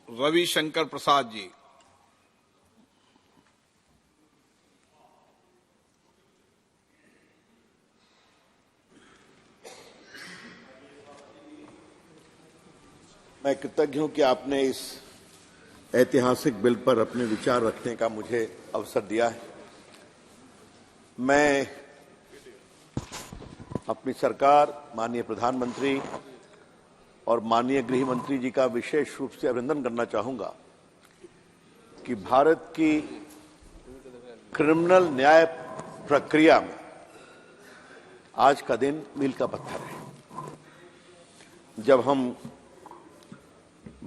रविशंकर प्रसाद जी। मैं कृतज्ञ हूं कि आपने इस ऐतिहासिक बिल पर अपने विचार रखने का मुझे अवसर दिया है। मैं अपनी सरकार, माननीय प्रधानमंत्री और माननीय गृह मंत्री जी का विशेष रूप से अभिनंदन करना चाहूंगा कि भारत की क्रिमिनल न्याय प्रक्रिया में आज का दिन मील का पत्थर है। जब हम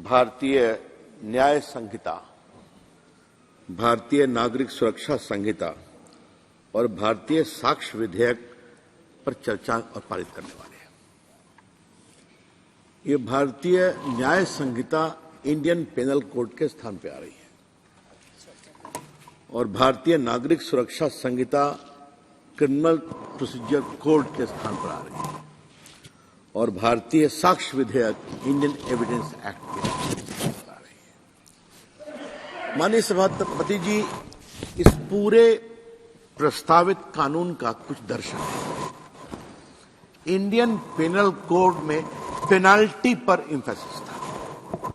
भारतीय न्याय संहिता, भारतीय नागरिक सुरक्षा संहिता और भारतीय साक्ष्य विधेयक पर चर्चा और पारित करने वाले हैं। ये भारतीय न्याय संहिता इंडियन पेनल कोड के स्थान पर आ रही है और भारतीय नागरिक सुरक्षा संहिता क्रिमिनल प्रोसीजर कोड के स्थान पर आ रही है और भारतीय साक्ष्य विधेयक इंडियन एविडेंस एक्ट के स्थान पर आ रही है। माननीय सभापति जी, इस पूरे प्रस्तावित कानून का कुछ दर्शन है। इंडियन पेनल कोड में पेनाल्टी पर एम्फेसिस था,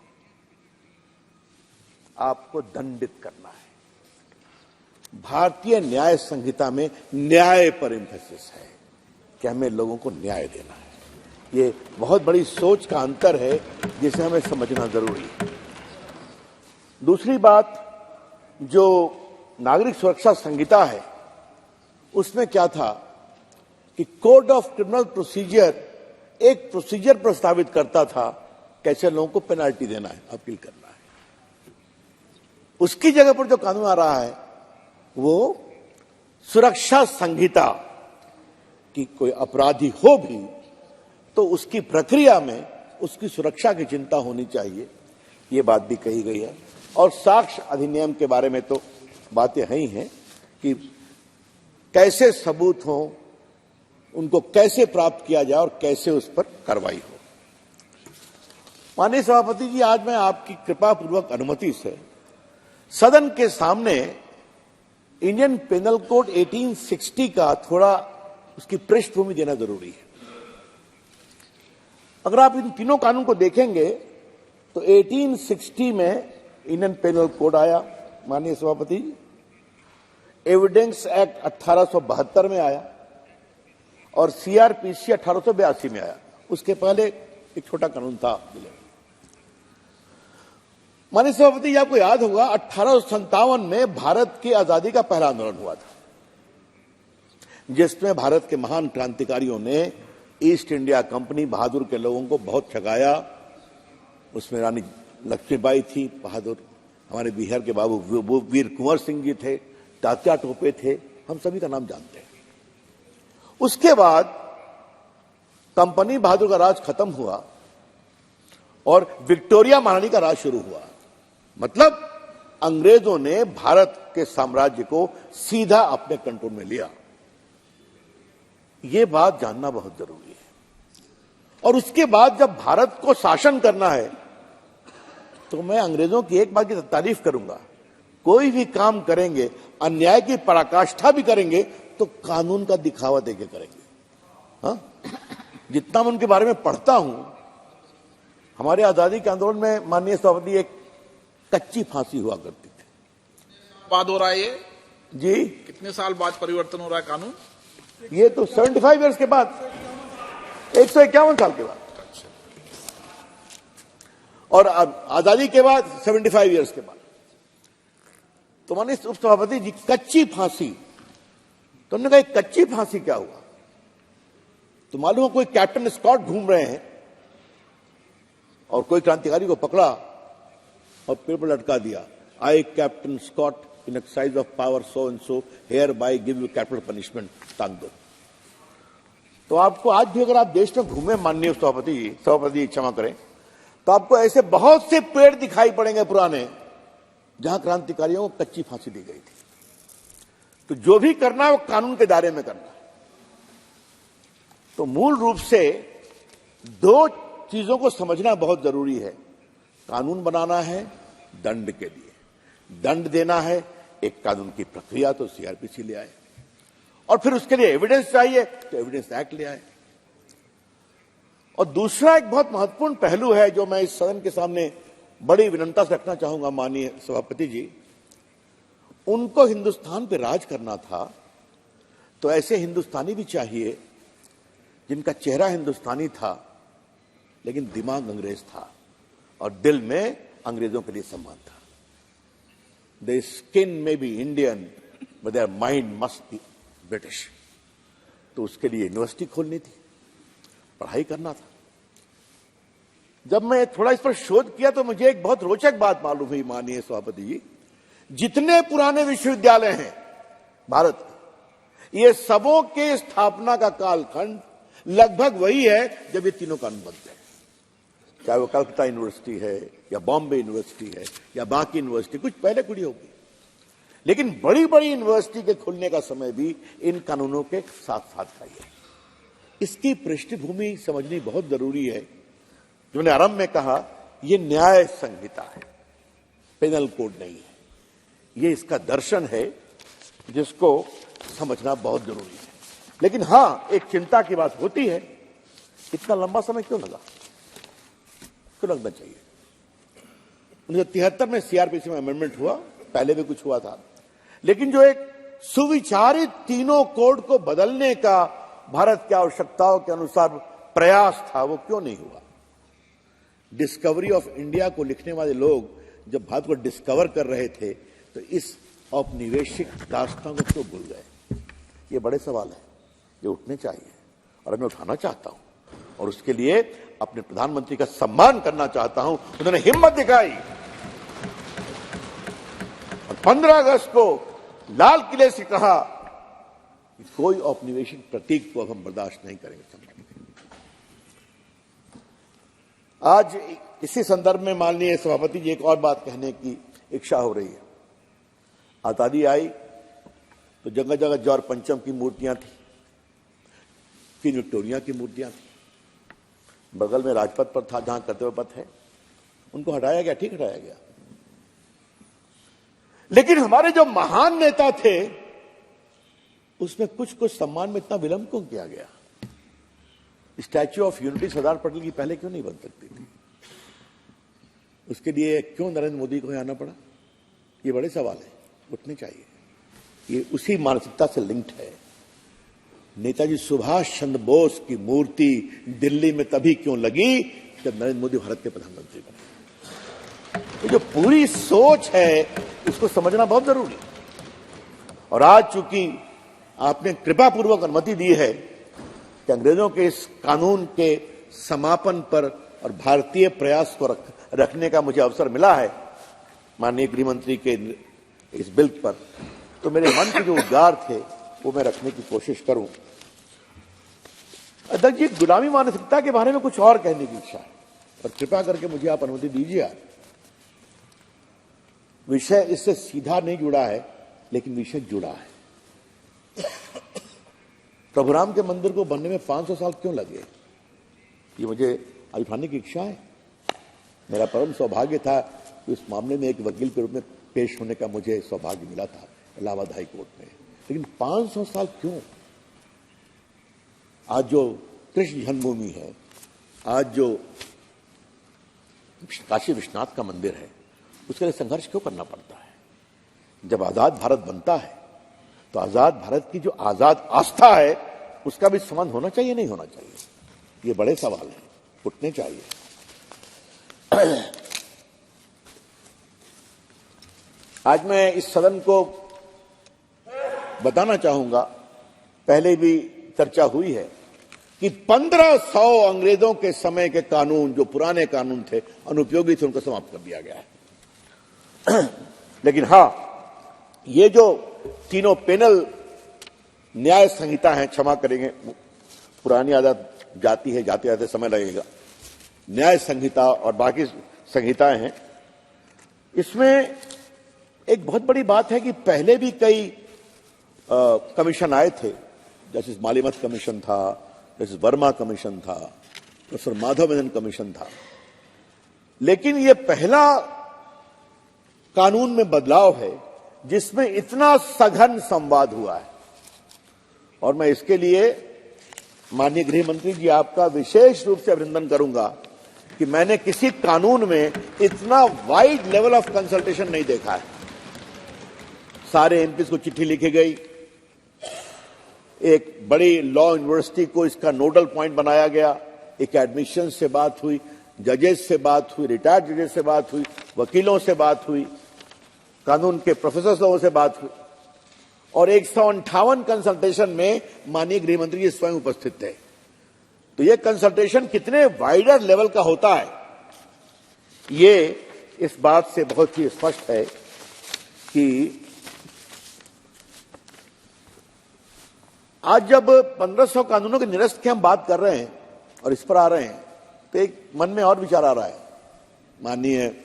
आपको दंडित करना है। भारतीय न्याय संहिता में न्याय पर एम्फेसिस है कि हमें लोगों को न्याय देना है। ये बहुत बड़ी सोच का अंतर है जिसे हमें समझना जरूरी है। दूसरी बात, जो नागरिक सुरक्षा संहिता है उसमें क्या था कि कोड ऑफ क्रिमिनल प्रोसीजर एक प्रोसीजर प्रस्तावित करता था कैसे लोगों को पेनाल्टी देना है, अपील करना है। उसकी जगह पर जो कानून आ रहा है वो सुरक्षा संहिता की कोई अपराधी हो भी तो उसकी प्रक्रिया में उसकी सुरक्षा की चिंता होनी चाहिए, ये बात भी कही गई है। और साक्ष्य अधिनियम के बारे में तो बातें हैं ही हैं कि कैसे सबूत हो, उनको कैसे प्राप्त किया जाए और कैसे उस पर कार्रवाई हो। माननीय सभापति जी, आज मैं आपकी कृपा पूर्वक अनुमति से सदन के सामने इंडियन पेनल कोड 1860 का थोड़ा उसकी पृष्ठभूमि देना जरूरी है। अगर आप इन तीनों कानून को देखेंगे तो 1860 में इंडियन पेनल कोड आया, माननीय सभापति, एविडेंस एक्ट 1872 में आया और सीआरपीसी 1882 में आया। उसके पहले एक छोटा कानून था। माननीय सभापति, आपको याद होगा 1857 में भारत की आजादी का पहला आंदोलन हुआ था जिसमें भारत के महान क्रांतिकारियों ने ईस्ट इंडिया कंपनी बहादुर के लोगों को बहुत ठगाया। उसमें रानी लक्ष्मीबाई थी बहादुर, हमारे बिहार के बाबू वीर कुंवर सिंह जी थे, तात्या टोपे थे, हम सभी का नाम जानते हैं। उसके बाद कंपनी बहादुर का राज खत्म हुआ और विक्टोरिया महारानी का राज शुरू हुआ। मतलब अंग्रेजों ने भारत के साम्राज्य को सीधा अपने कंट्रोल में लिया। यह बात जानना बहुत जरूरी है। और उसके बाद जब भारत को शासन करना है तो मैं अंग्रेजों की एक बात की तारीफ करूंगा, कोई भी काम करेंगे, अन्याय की पराकाष्ठा भी करेंगे तो कानून का दिखावा देके करेंगे। हाँ, जितना मैं उनके बारे में पढ़ता हूं, हमारे आजादी के आंदोलन में माननीय सभापति एक कच्ची फांसी हुआ करती थी। बाद हो रहा है ये जी, कितने साल बाद परिवर्तन हो रहा है कानून? ये तो 75 इयर्स के बाद, 151 साल के बाद, और आजादी के बाद 75 इयर्स के बाद। तो माननीय उपसभापति जी, कच्ची फांसी, तो हमने कहा कच्ची फांसी क्या हुआ? तो मालूम है कोई कैप्टन स्कॉट घूम रहे हैं और कोई क्रांतिकारी को पकड़ा और पेड़ पर लटका दिया, I captain Scott in exercise of power so and so hereby give you capital punishment, टांग दो। तो आपको आज भी अगर आप देश में घूमे, माननीय सभापति क्षमा करें, तो आपको ऐसे बहुत से पेड़ दिखाई पड़ेंगे पुराने जहां क्रांतिकारियों को कच्ची फांसी दी गई थी। तो जो भी करना है वो कानून के दायरे में करना है। तो मूल रूप से दो चीजों को समझना बहुत जरूरी है। कानून बनाना है दंड के लिए, दंड देना है, एक कानून की प्रक्रिया तो सीआरपीसी ले आए, और फिर उसके लिए एविडेंस चाहिए तो एविडेंस एक्ट ले आए। और दूसरा एक बहुत महत्वपूर्ण पहलू है जो मैं इस सदन के सामने बड़ी विनम्रता से रखना चाहूंगा, माननीय सभापति जी, उनको हिंदुस्तान पे राज करना था तो ऐसे हिंदुस्तानी भी चाहिए जिनका चेहरा हिंदुस्तानी था लेकिन दिमाग अंग्रेज था और दिल में अंग्रेजों के लिए सम्मान था। Their skin may be Indian, but their mind must be British. तो उसके लिए यूनिवर्सिटी खोलनी थी, पढ़ाई करना था। जब मैं थोड़ा इस पर शोध किया तो मुझे एक बहुत रोचक बात मालूम हुई, माननीय सभापति जी, जितने पुराने विश्वविद्यालय हैं भारत के, ये सबों के स्थापना का कालखंड लगभग वही है जब ये तीनों कानून बनते हैं, चाहे वो कलकत्ता यूनिवर्सिटी है या बॉम्बे यूनिवर्सिटी है या बाकी यूनिवर्सिटी, कुछ पहले खुली होगी, लेकिन बड़ी बड़ी यूनिवर्सिटी के खुलने का समय भी इन कानूनों के साथ साथ का ही है। इसकी पृष्ठभूमि समझनी बहुत जरूरी है। जो मैंने आरंभ में कहा, यह न्याय संहिता है, पेनल कोड नहीं है। यह इसका दर्शन है जिसको समझना बहुत जरूरी है। लेकिन हां, एक चिंता की बात होती है, इतना लंबा समय क्यों लगा, क्यों लगना चाहिए। 1973 में सीआरपीसी में अमेंडमेंट हुआ, पहले भी कुछ हुआ था, लेकिन जो एक सुविचारित तीनों कोड को बदलने का भारत की आवश्यकताओं के अनुसार प्रयास था, वो क्यों नहीं हुआ। डिस्कवरी ऑफ इंडिया को लिखने वाले लोग जब भारत को डिस्कवर कर रहे थे तो इस औपनिवेशिक दास्तां को क्यों भूल गए। ये बड़े सवाल है, ये उठने चाहिए और मैं उठाना चाहता हूं, और उसके लिए अपने प्रधानमंत्री का सम्मान करना चाहता हूं। उन्होंने हिम्मत दिखाई और 15 अगस्त को लाल किले से कहा कि कोई औपनिवेशिक प्रतीक को अब हम बर्दाश्त नहीं करेंगे। आज इसी संदर्भ में माननीय सभापति जी एक और बात कहने की इच्छा हो रही है। आजादी आई तो जगह जगह जौहर पंचम की मूर्तियां थी, क्वीन विक्टोरिया की मूर्तियां थी, बगल में राजपथ पर था जहां कर्तव्य पथ है, उनको हटाया गया, ठीक हटाया गया। लेकिन हमारे जो महान नेता थे उसमें कुछ कुछ सम्मान में इतना विलंब क्यों किया गया। Statue of unity Sardar Patel की पहले क्यों नहीं बन सकती थी, उसके लिए क्यों नरेंद्र मोदी को आना पड़ा। ये बड़े सवाल है, उठने चाहिए। ये उसी मानसिकता से लिंक्ड है। नेताजी सुभाष चंद्र बोस की मूर्ति दिल्ली में तभी क्यों लगी जब नरेंद्र मोदी भारत के प्रधानमंत्री बने। ये जो पूरी सोच है इसको समझना बहुत जरूरी है। और आज चूंकि आपने कृपापूर्वक अनुमति दी है कि अंग्रेजों के इस कानून के समापन पर और भारतीय प्रयास को रखने का मुझे अवसर मिला है माननीय गृह मंत्री के इस बिल पर, तो मेरे मन के जो उद्गार थे वो मैं रखने की कोशिश करूं। अध्यक्ष जी, गुलामी मानसिकता के बारे में कुछ और कहने की इच्छा है, और कृपा करके मुझे आप अनुमति दीजिए। विषय इससे सीधा नहीं जुड़ा है, लेकिन विषय जुड़ा है। प्रभुराम के मंदिर को बनने में 500 साल क्यों लगे, ये मुझे आज उठाने की इच्छा है। मेरा परम सौभाग्य था कि इस मामले में एक वकील के रूप में पेश होने का मुझे सौभाग्य मिला था इलाहाबाद हाई कोर्ट में। लेकिन 500 साल क्यों। आज जो कृष्ण जन्मभूमि है, आज जो काशी विश्वनाथ का मंदिर है, उसके लिए संघर्ष क्यों करना पड़ता है। जब आजाद भारत बनता है तो आजाद भारत की जो आजाद आस्था है उसका भी संबंध होना चाहिए, नहीं होना चाहिए। ये बड़े सवाल हैं, उठने चाहिए। आज मैं इस सदन को बताना चाहूंगा, पहले भी चर्चा हुई है कि 1500 अंग्रेजों के समय के कानून, जो पुराने कानून थे, अनुपयोगी थे, उनको समाप्त कर दिया गया है। लेकिन हां, ये जो तीनों पेनल न्याय संहिता है, क्षमा करेंगे पुरानी आदत जाती है, जाते जाते समय लगेगा, न्याय संहिता और बाकी संहिताएं हैं, इसमें एक बहुत बड़ी बात है कि पहले भी कई कमीशन आए थे, जैसे मालिमत कमीशन था, जैसे वर्मा कमीशन था, प्रोफेसर माधव मेनन कमीशन था। लेकिन ये पहला कानून में बदलाव है जिसमें इतना सघन संवाद हुआ है, और मैं इसके लिए माननीय गृह मंत्री जी आपका विशेष रूप से अभिनंदन करूंगा कि मैंने किसी कानून में इतना वाइड लेवल ऑफ कंसल्टेशन नहीं देखा है। सारे एमपीज को चिट्ठी लिखी गई, एक बड़ी लॉ यूनिवर्सिटी को इसका नोडल पॉइंट बनाया गया, एक एडमिशन से बात हुई, जजेस से बात हुई, रिटायर्ड जजेस से बात हुई, वकीलों से बात हुई, कानून के प्रोफेसर लोगों से बात हुई, और 158 कंसल्टेशन में माननीय गृह मंत्री जी स्वयं उपस्थित थे। तो ये कंसल्टेशन कितने वाइडर लेवल का होता है, ये इस बात से बहुत ही स्पष्ट है कि आज जब 1500 कानूनों के निरस्त की हम बात कर रहे हैं और इस पर आ रहे हैं, तो एक मन में और विचार आ रहा है। माननीय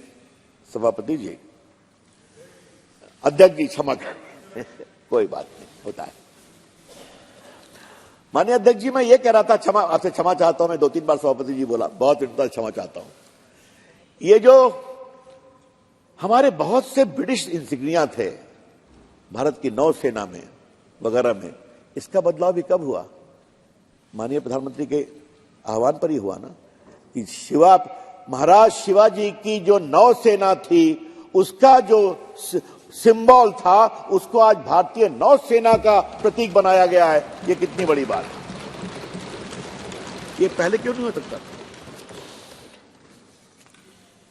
सभापति जी, अध्यक्ष जी, क्षमा करें कोई बात नहीं, होता है। माननीय अध्यक्ष जी, मैं ये कह रहा था, क्षमा आपसे क्षमा चाहता हूं, मैं 2-3 बार सभापति जी बोला, बहुत विनम्रता क्षमा चाहता हूं। ये जो हमारे बहुत से ब्रिटिश इंसिग्निया थे भारत की नौसेना में वगैरह में, इसका बदलाव भी कब हुआ? माननीय प्रधानमंत्री के आह्वान पर ही हुआ ना, कि महाराज शिवाजी की जो नौसेना थी उसका जो सिंबल था उसको आज भारतीय नौसेना का प्रतीक बनाया गया है। ये कितनी बड़ी बात है, ये पहले क्यों नहीं हो सकता?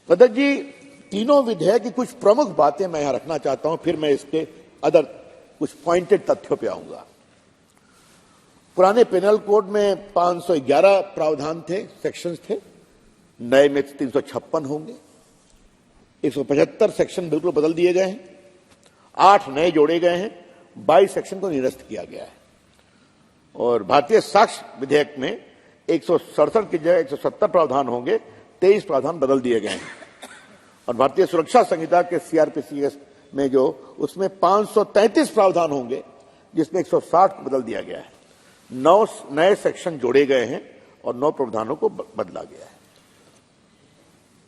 अध्यक्ष जी, तीनों विधेयक की कुछ प्रमुख बातें मैं यहां रखना चाहता हूं, फिर मैं इसके अदर कुछ पॉइंटेड तथ्यों पे आऊंगा। पुराने पेनल कोड में 511 प्रावधान थे, सेक्शंस थे, नए में 356 होंगे। 175 सेक्शन बिल्कुल बदल दिए गए हैं, 8 नए जोड़े गए हैं, 22 सेक्शन को निरस्त किया गया है। और भारतीय साक्ष्य विधेयक में 167 की जगह 170 प्रावधान होंगे, 23 प्रावधान बदल दिए गए हैं। और भारतीय सुरक्षा संहिता के सीआरपीसी में जो उसमें 533 प्रावधान होंगे, जिसमें 160 को बदल दिया गया है। 9 नए सेक्शन जोड़े गए हैं और 9 प्रावधानों को बदला गया है।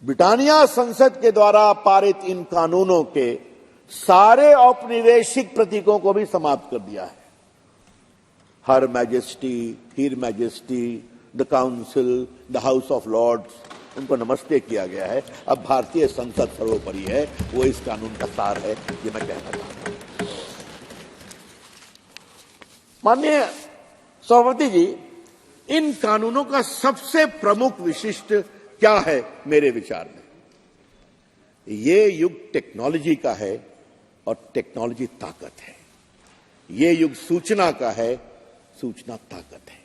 ब्रिटानिया संसद के द्वारा पारित इन कानूनों के सारे औपनिवेशिक प्रतीकों को भी समाप्त कर दिया है। Her majesty, her majesty, the council, the house of lords, उनको नमस्ते किया गया है। अब भारतीय संसद सर्वोपरि है, वो इस कानून का सार है, ये मैं कहना चाहता हूं। माननीय सभापति जी, इन कानूनों का सबसे प्रमुख विशिष्ट क्या है मेरे विचार में? ये युग टेक्नोलॉजी का है और टेक्नोलॉजी ताकत है। ये युग सूचना का है, सूचना ताकत है।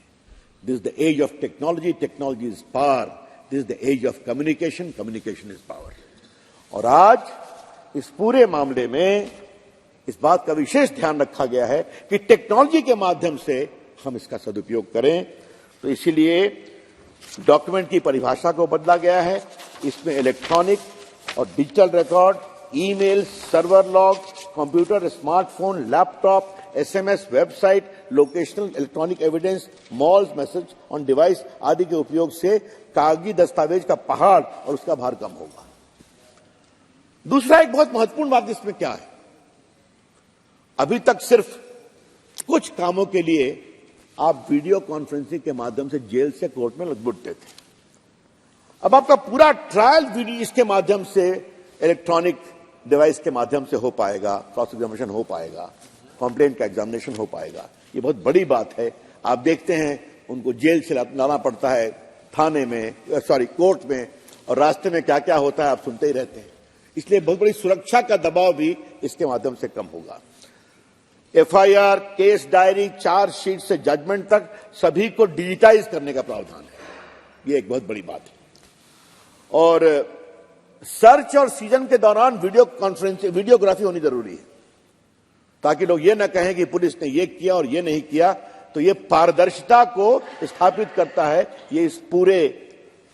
This is the age of technology, technology is power. This is the age of communication, communication is power. और आज इस पूरे मामले में इस बात का विशेष ध्यान रखा गया है कि टेक्नोलॉजी के माध्यम से हम इसका सदुपयोग करें। तो इसीलिए डॉक्यूमेंट की परिभाषा को बदला गया है। इसमें इलेक्ट्रॉनिक और digital record, email, server log, computer, smartphone, laptop, SMS, website, locational electronic evidence, malls, message on device आदि के उपयोग से कागजी दस्तावेज का पहाड़ और उसका भार कम होगा। दूसरा एक बहुत महत्वपूर्ण बात इसमें क्या है, अभी तक सिर्फ कुछ कामों के लिए आप वीडियो कॉन्फ्रेंसिंग के माध्यम से जेल से कोर्ट में लुढ़कते थे। अब आपका पूरा ट्रायल वीडियो इसके माध्यम से, इलेक्ट्रॉनिक डिवाइस के माध्यम से हो पाएगा, क्रॉस एग्जामिनेशन हो पाएगा, कंप्लेंट का एग्जामिनेशन हो पाएगा। ये बहुत बड़ी बात है। आप देखते हैं उनको जेल से लाना पड़ता है, थाने में, कोर्ट में, और रास्ते में क्या क्या होता है आप सुनते ही रहते हैं। इसलिए बहुत बड़ी सुरक्षा का दबाव भी इसके माध्यम से कम होगा। एफआईआर, केस डायरी, चार्जशीट से जजमेंट तक सभी को डिजिटाइज करने का प्रावधान है। ये एक बहुत बड़ी बात है। और सर्च और सीजन के दौरान वीडियोग्राफी होनी जरूरी है, ताकि लोग ये न कहें कि पुलिस ने ये किया और ये नहीं किया। तो ये पारदर्शिता को स्थापित करता है। ये इस पूरे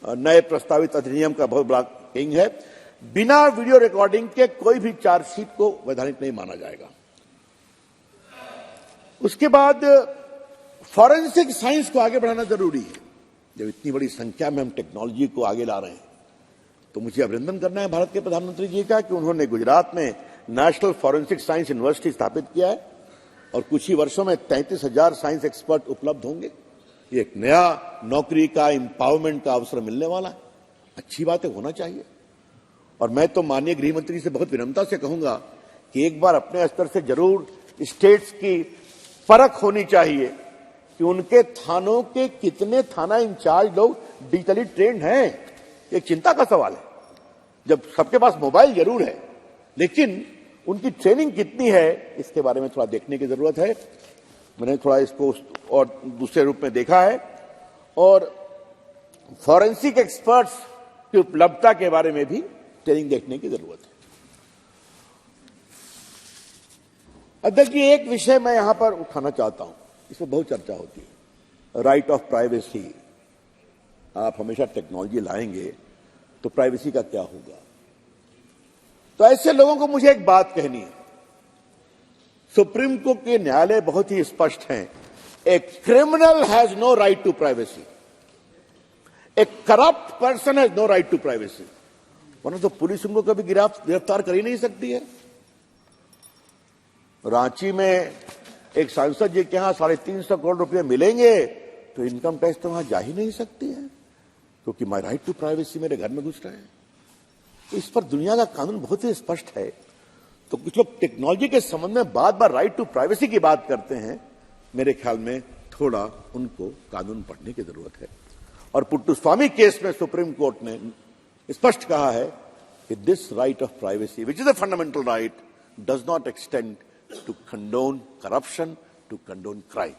नए प्रस्तावित अधिनियम का बहुत बड़ा किंग है। बिना वीडियो रिकॉर्डिंग के कोई भी चार्जशीट को वैधानिक नहीं माना जाएगा। उसके बाद फॉरेंसिक साइंस को आगे बढ़ाना जरूरी है। जब इतनी बड़ी संख्या में हम टेक्नोलॉजी को आगे ला रहे हैं, तो मुझे अभिनंदन करना है भारत के प्रधानमंत्री जी का कि उन्होंने गुजरात में नेशनल फॉरेंसिक साइंस यूनिवर्सिटी स्थापित किया है और कुछ ही वर्षों में 33,000 साइंस एक्सपर्ट उपलब्ध होंगे। ये एक नया नौकरी का, एम्पावरमेंट का अवसर मिलने वाला है। अच्छी बात है, होना चाहिए। और मैं तो माननीय गृह मंत्री से बहुत विनम्रता से कहूंगा कि एक बार अपने स्तर से जरूर स्टेट्स की परख होनी चाहिए कि उनके थानों के कितने थाना इंचार्ज लोग डिजिटली ट्रेंड हैं। एक चिंता का सवाल है। जब सबके पास मोबाइल जरूर है, लेकिन उनकी ट्रेनिंग कितनी है, इसके बारे में थोड़ा देखने की जरूरत है। मैंने थोड़ा इसको और दूसरे रूप में देखा है और फॉरेंसिक एक्सपर्ट्स की उपलब्धता के बारे में भी ट्रेनिंग देखने की जरूरत है। अध्यक्ष जी, एक विषय मैं यहां पर उठाना चाहता हूं, इसमें बहुत चर्चा होती है, राइट ऑफ प्राइवेसी। आप हमेशा टेक्नोलॉजी लाएंगे तो प्राइवेसी का क्या होगा? तो ऐसे लोगों को मुझे एक बात कहनी है। सुप्रीम कोर्ट के न्यायालय बहुत ही स्पष्ट हैं, a criminal has no right to privacy, a corrupt person has no right to privacy. वरना तो पुलिस उनको कभी गिरफ्तार कर ही नहीं सकती है। रांची में एक सांसद जी के यहां 350 करोड़ रुपए मिलेंगे तो इनकम टैक्स तो वहां जा ही नहीं सकती है, क्योंकि माई राइट टू प्राइवेसी मेरे घर में घुस रहे हैं। तो इस पर दुनिया का कानून बहुत ही स्पष्ट है। तो कुछ लोग टेक्नोलॉजी के संबंध में बार बार राइट टू प्राइवेसी की बात करते हैं। मेरे ख्याल में थोड़ा उनको कानून पढ़ने की जरूरत है। और पुट्टुस्वामी केस में सुप्रीम कोर्ट ने स्पष्ट कहा है कि this right of privacy which is a fundamental right does not extend to condone corruption, to condone crime.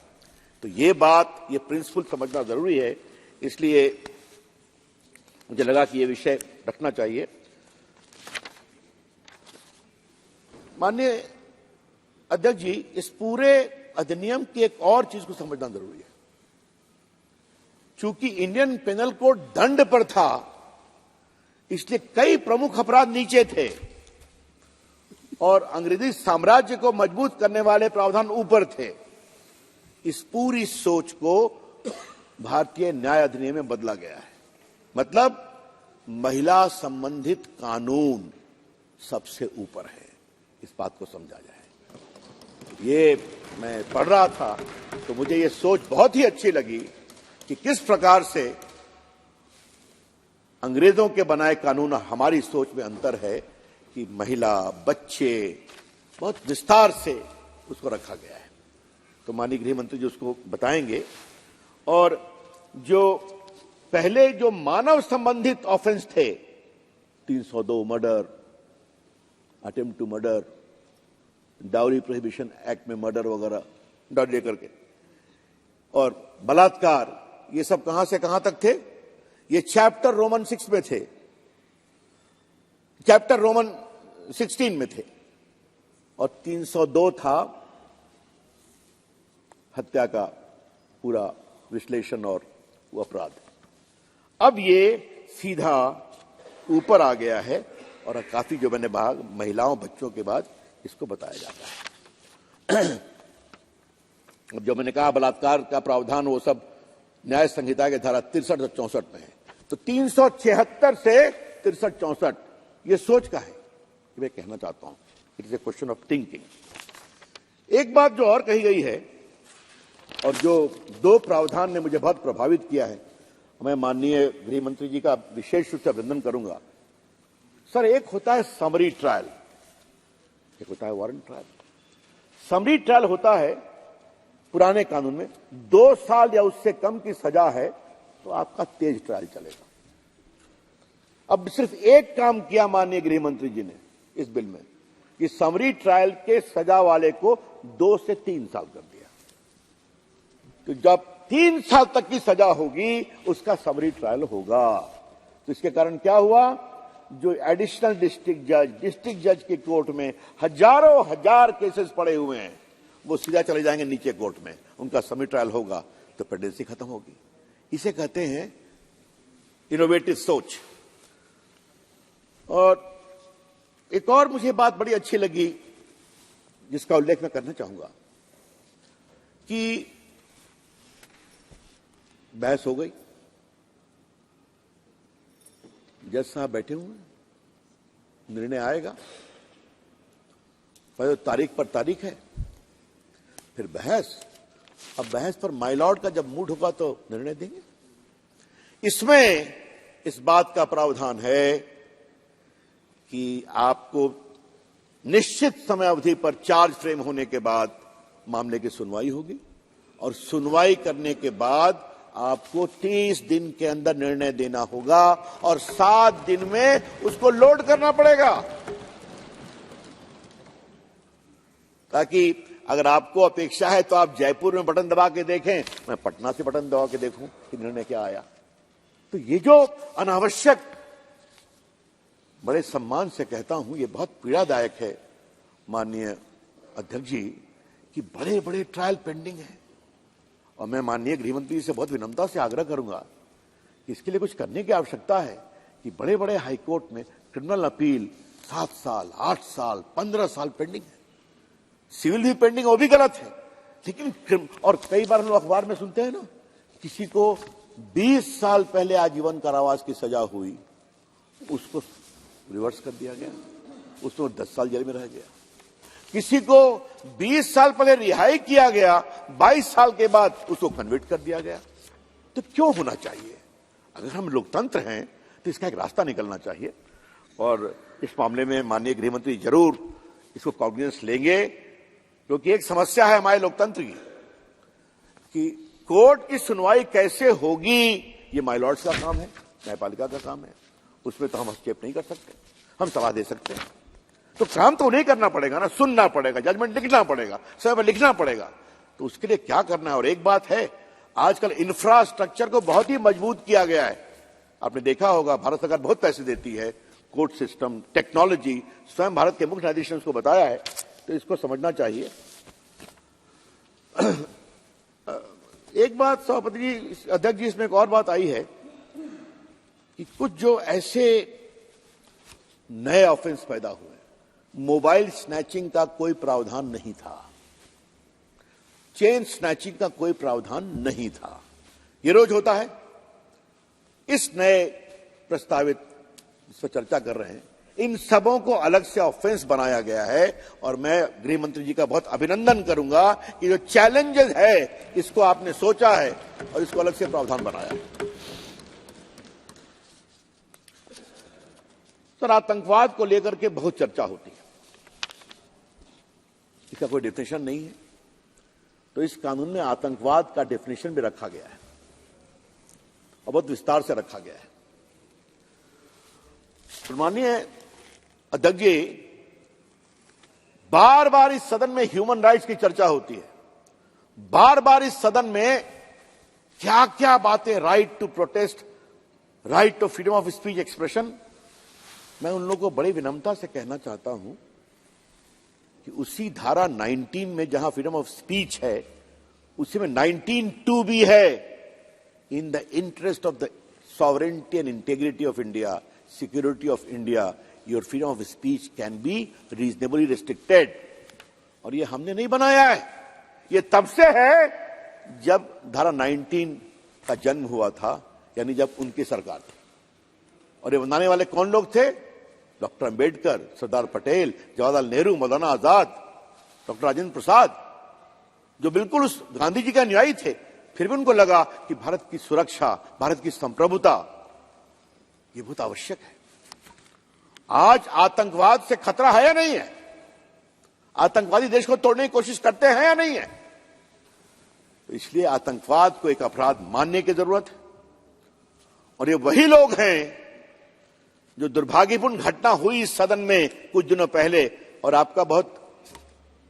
तो ये बात, ये प्रिंसिपल समझना जरूरी है। इसलिए मुझे लगा कि ये विषय रखना चाहिए। माननीय अध्यक्ष जी, इस पूरे अधिनियम की एक और चीज को समझना जरूरी है। चूंकि इंडियन पेनल कोड दंड पर था, इसलिए कई प्रमुख अपराध नीचे थे और अंग्रेजी साम्राज्य को मजबूत करने वाले प्रावधान ऊपर थे। इस पूरी सोच को भारतीय न्याय अधिनियम में बदला गया है। मतलब महिला संबंधित कानून सबसे ऊपर है। इस बात को समझा जाए। ये मैं पढ़ रहा था तो मुझे ये सोच बहुत ही अच्छी लगी कि किस प्रकार से अंग्रेजों के बनाए कानून हमारी सोच में अंतर है कि महिला, बच्चे, बहुत विस्तार से उसको रखा गया है। तो माननीय गृह मंत्री जी उसको बताएंगे। और जो पहले जो मानव संबंधित ऑफेंस थे, 302 murder, attempt to murder, dowry prohibition act में मर्डर वगैरह डर लेकर के, और बलात्कार, ये सब कहां से कहां तक थे? ये चैप्टर रोमन 6 में थे, चैप्टर रोमन 16 में थे। और 302 था हत्या का पूरा विश्लेषण और वो अपराध। अब ये सीधा ऊपर आ गया है और काफी जो मैंने भाग महिलाओं, बच्चों के बाद इसको बताया जाता है। अब जो मैंने कहा बलात्कार का प्रावधान वो सब न्याय संहिता के धारा 63 और 64 में है। तो 376 से 63-64 ये सोच का है कि मैं कहना चाहता हूं, it is a question of thinking. एक बात जो और कही गई है और जो दो प्रावधान ने मुझे बहुत प्रभावित किया है, मैं माननीय गृह मंत्री जी का विशेष रूप से अभिनंदन करूंगा। सर, एक होता है समरी ट्रायल, एक होता है वारंट ट्रायल। समरी ट्रायल होता है पुराने कानून में 2 साल या उससे कम की सजा है तो आपका तेज ट्रायल चलेगा। अब सिर्फ एक काम किया माननीय गृह मंत्री जी ने इस बिल में कि समरी ट्रायल के सजा वाले को 2 से 3 साल कर दिया। तो जब 3 साल तक की सजा होगी उसका समरी ट्रायल होगा। तो इसके कारण क्या हुआ? जो एडिशनल डिस्ट्रिक्ट जज के कोर्ट में हजारों हजार केसेस पड़े हुए हैं, वो सीधा चले जाएंगे नीचे कोर्ट में, उनका समरी ट्रायल होगा तो पेंडेंसी खत्म होगी। इसे कहते हैं इनोवेटिव सोच। और एक और मुझे बात बड़ी अच्छी लगी जिसका उल्लेख मैं करना चाहूंगा कि बहस हो गई, जज साहब बैठे हुए हैं, निर्णय आएगा। पहले तारीख पर तारीख है, फिर बहस। अब बहस पर माय लॉर्ड का जब मूड होगा तो निर्णय देंगे। इसमें इस बात का प्रावधान है कि आपको निश्चित समय अवधि पर चार्ज फ्रेम होने के बाद मामले की सुनवाई होगी और सुनवाई करने के बाद आपको 30 दिन के अंदर निर्णय देना होगा और 7 दिन में उसको लोड करना पड़ेगा, ताकि अगर आपको अपेक्षा है तो आप जयपुर में बटन दबा के देखें, मैं पटना से बटन दबा के देखूं कि निर्णय क्या आया। तो ये जो अनावश्यक, बड़े सम्मान से कहता हूं, ये बहुत पीड़ादायक है माननीय अध्यक्ष जी कि बड़े बड़े ट्रायल पेंडिंग है। और मैं माननीय गृहमंत्री से बहुत विनम्रता से आग्रह करूंगा कि इसके लिए कुछ करने की आवश्यकता है कि बड़े बड़े हाईकोर्ट में क्रिमिनल अपील 7 साल, 8 साल, 15 साल पेंडिंग है। सिविल भी पेंडिंग, वो भी गलत है। लेकिन और कई बार हम लोग अखबार में सुनते हैं ना, किसी को 20 साल पहले आजीवन कारावास की सजा हुई, उसको रिवर्स कर दिया गया, उसको 10 साल जेल में रह गया। किसी को 20 साल पहले रिहाई किया गया, 22 साल के बाद उसको कन्विक्ट कर दिया गया। तो क्यों होना चाहिए? अगर हम लोकतंत्र हैं तो इसका एक रास्ता निकलना चाहिए। और इस मामले में माननीय गृहमंत्री जरूर इसको कॉग्निजेंस लेंगे, क्योंकि एक समस्या है हमारे लोकतंत्र की कि कोर्ट की सुनवाई कैसे होगी, ये माय लॉर्ड्स का काम है, न्यायपालिका का काम है। उसमें तो हम हस्तक्षेप नहीं कर सकते, हम सलाह दे सकते हैं। तो काम तो उन्हें करना पड़ेगा ना, सुनना पड़ेगा, जजमेंट लिखना पड़ेगा, समय पर लिखना पड़ेगा। तो उसके लिए क्या करना है? और एक बात है, आजकल इंफ्रास्ट्रक्चर को बहुत ही मजबूत किया गया है। आपने देखा होगा, भारत सरकार बहुत पैसे देती है, कोर्ट सिस्टम, टेक्नोलॉजी, स्वयं भारत के मुख्य न्यायाधीश ने उसको बताया है, तो इसको समझना चाहिए। एक बात सभापति जी, अध्यक्ष जी, इसमें एक और बात आई है कि कुछ जो ऐसे नए ऑफेंस पैदा हुए, मोबाइल स्नैचिंग का कोई प्रावधान नहीं था, चेन स्नैचिंग का कोई प्रावधान नहीं था, ये रोज होता है। इस नए प्रस्तावित, इस पर चर्चा कर रहे हैं, इन सबों को अलग से ऑफेंस बनाया गया है। और मैं गृह मंत्री जी का बहुत अभिनंदन करूंगा कि जो चैलेंजेस है इसको आपने सोचा है और इसको अलग से प्रावधान बनाया है। सर, आतंकवाद को लेकर के बहुत चर्चा होती है, इसका कोई डेफिनेशन नहीं है, तो इस कानून में आतंकवाद का डेफिनेशन भी रखा गया है और बहुत विस्तार से रखा गया है। माननीय अध्यक्ष जी, बार बार इस सदन में ह्यूमन राइट्स की चर्चा होती है, बार बार इस सदन में क्या क्या बातें, right to protest, right to freedom of speech expression. मैं उन लोगों को बड़ी विनम्रता से कहना चाहता हूं कि उसी धारा 19 में जहां फ्रीडम ऑफ स्पीच है, उसी में 19(2) भी है, in the interest of the sovereignty and integrity of India, security of India, your freedom of speech can be reasonably restricted. और ये हमने नहीं बनाया है, ये तब से है जब धारा 19 का जन्म हुआ था, यानी जब उनकी सरकार थी। और ये बनाने वाले कौन लोग थे? डॉक्टर अंबेडकर, सरदार पटेल, जवाहरलाल नेहरू, मौलाना आजाद, डॉक्टर राजेंद्र प्रसाद, जो बिल्कुल उस गांधी जी के अनुयायी थे। फिर भी उनको लगा कि भारत की सुरक्षा, भारत की संप्रभुता, ये बहुत आवश्यक है। आज आतंकवाद से खतरा है या नहीं है? आतंकवादी देश को तोड़ने की कोशिश करते हैं या नहीं है? तो इसलिए आतंकवाद को एक अपराध मानने की जरूरत है। और ये वही लोग हैं जो दुर्भाग्यपूर्ण घटना हुई इस सदन में कुछ दिनों पहले, और आपका बहुत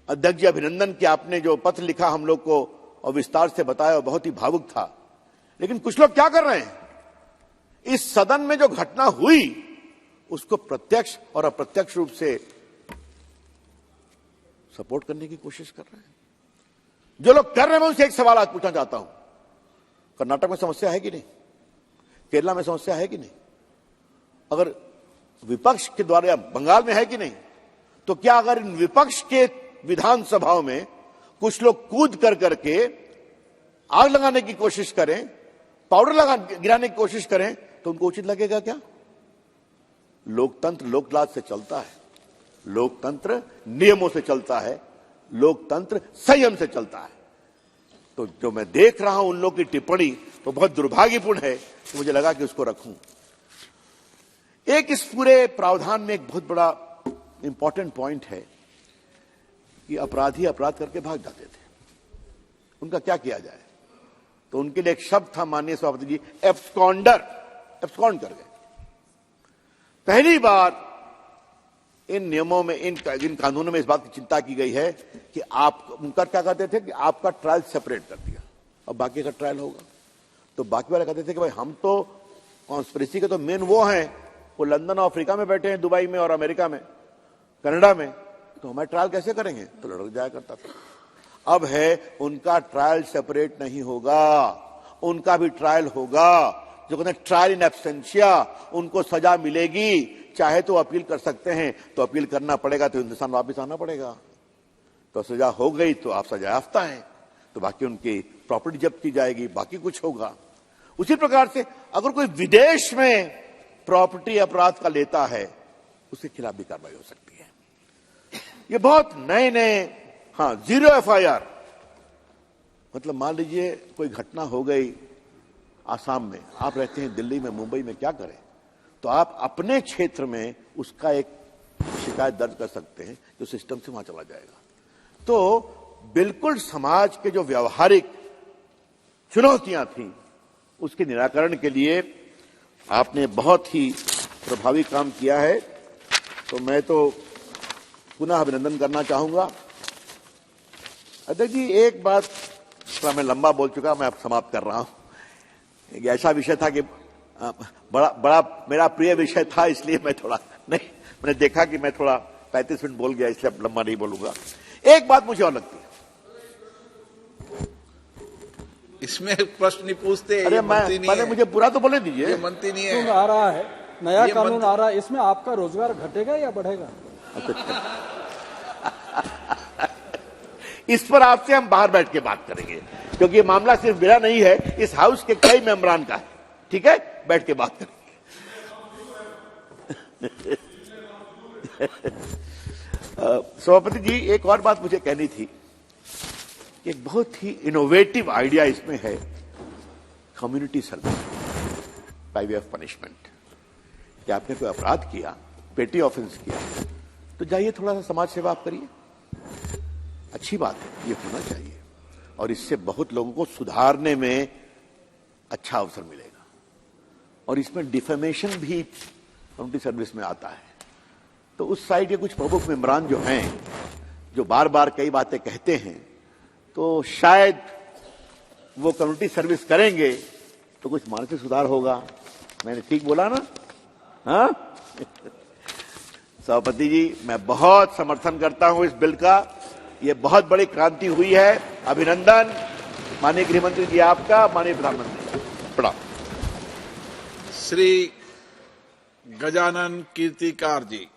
अध्यक्ष जी अभिनंदन कि आपने जो पत्र लिखा हम लोग को और विस्तार से बताया, बहुत ही भावुक था। लेकिन कुछ लोग क्या कर रहे हैं, इस सदन में जो घटना हुई उसको प्रत्यक्ष और अप्रत्यक्ष रूप से सपोर्ट करने की कोशिश कर रहे हैं। जो लोग कर रहे हैं, मैं उनसे एक सवाल आज पूछना चाहता हूं, कर्नाटक में समस्या है कि नहीं? केरला में समस्या है कि नहीं? अगर विपक्ष के द्वारा, या बंगाल में है कि नहीं? तो क्या अगर इन विपक्ष के विधानसभाओं में कुछ लोग कूद कर करके आग लगाने की कोशिश करें, पाउडर गिराने की कोशिश करें, तो उनको उचित लगेगा क्या? लोकतंत्र लोकलाज से चलता है, लोकतंत्र नियमों से चलता है, लोकतंत्र संयम से चलता है। तो जो मैं देख रहा हूं उन लोगों की टिप्पणी तो बहुत दुर्भाग्यपूर्ण है, तो मुझे लगा कि उसको रखूं। एक इस पूरे प्रावधान में एक बहुत बड़ा इंपॉर्टेंट पॉइंट है कि अपराधी अपराध करके भाग जाते थे, उनका क्या किया जाए? तो उनके लिए एक शब्द था, माननीय सभापति जी, एब्सकॉन्डर, एब्सकॉन्ड कर गए। पहली बार इन नियमों में, इन कानूनों में इस बात की चिंता की गई है कि आप, उनका क्या कहते थे कि आपका ट्रायल सेपरेट कर दिया और बाकी का ट्रायल होगा। तो बाकी वाले कहते थे कि भाई हम तो कॉन्स्पिरेसी के तो मेन वो हैं, वो लंदन और अफ्रीका में बैठे हैं, दुबई में और अमेरिका में, कनाडा में, तो हमारे ट्रायल कैसे करेंगे? तो लड़क जाया करता था। अब है उनका ट्रायल सेपरेट नहीं होगा, उनका भी ट्रायल होगा, जो कहते हैं ट्रायल इन एब्सेंशिया, उनको सजा मिलेगी। चाहे तो अपील कर सकते हैं, तो अपील करना पड़ेगा, तो हिंदुस्तान वापस आना पड़ेगा। तो सजा हो गई तो आप सजा याफ्ता हैं, तो बाकी उनकी प्रॉपर्टी जब्त की जाएगी, बाकी कुछ होगा। उसी प्रकार से अगर कोई विदेश में प्रॉपर्टी अपराध का लेता है, उसके खिलाफ भी कार्रवाई हो सकती है। ये बहुत नए नए, हाँ, 0 FIR, मतलब मान लीजिए कोई घटना हो गई आसाम में, आप रहते हैं दिल्ली में, मुंबई में, क्या करें? तो आप अपने क्षेत्र में उसका एक शिकायत दर्ज कर सकते हैं, जो सिस्टम से वहां चला जाएगा। तो बिल्कुल समाज के जो व्यवहारिक चुनौतियां थी, उसके निराकरण के लिए आपने बहुत ही प्रभावी काम किया है। तो मैं तो पुनः अभिनंदन करना चाहूंगा। अध्यक्ष जी, एक बात, थोड़ा मैं लंबा बोल चुका, मैं अब समाप्त कर रहा हूं। एक ऐसा विषय था कि बड़ा मेरा प्रिय विषय था, इसलिए मैं थोड़ा नहीं, मैंने देखा कि मैं थोड़ा 35 मिनट बोल गया, इसलिए अब लंबा नहीं बोलूंगा। एक बात मुझे और लगती है, इसमें प्रश्न नहीं पूछते। अरे मैंने मुझे पूरा तो बोले दीजिए। ये मंत्री नहीं है। आ रहा है, नया कानून आ रहा है, इसमें आपका रोजगार घटेगा या बढ़ेगा? इस पर आपसे हम बाहर बैठ के बात करेंगे, क्योंकि ये मामला सिर्फ मेरा नहीं है, इस हाउस के कई मेंबरान का है। ठीक है, बैठ के बात करेंगे। सभापति जी, एक और बात मुझे कहनी थी। एक बहुत ही इनोवेटिव आइडिया इसमें है, community service by way of punishment. कि आपने कोई अपराध किया, पेटी ऑफेंस किया, तो जाइए थोड़ा सा समाज सेवा आप करिए, अच्छी बात है, ये होना चाहिए, और इससे बहुत लोगों को सुधारने में अच्छा अवसर मिलेगा। और इसमें डिफेमेशन भी कम्युनिटी सर्विस में आता है। तो उस साइड के कुछ प्रमुख मेंबरान जो हैं, जो बार बार कई बातें कहते हैं, तो शायद वो कम्युनिटी सर्विस करेंगे तो कुछ मानसिक सुधार होगा। मैंने ठीक बोला ना? हाँ। सभापति जी, मैं बहुत समर्थन करता हूं इस बिल का। ये बहुत बड़ी क्रांति हुई है। अभिनंदन माननीय गृहमंत्री जी आपका, माननीय प्रधानमंत्री। प्रणाम। श्री गजानन कीर्तिकार जी।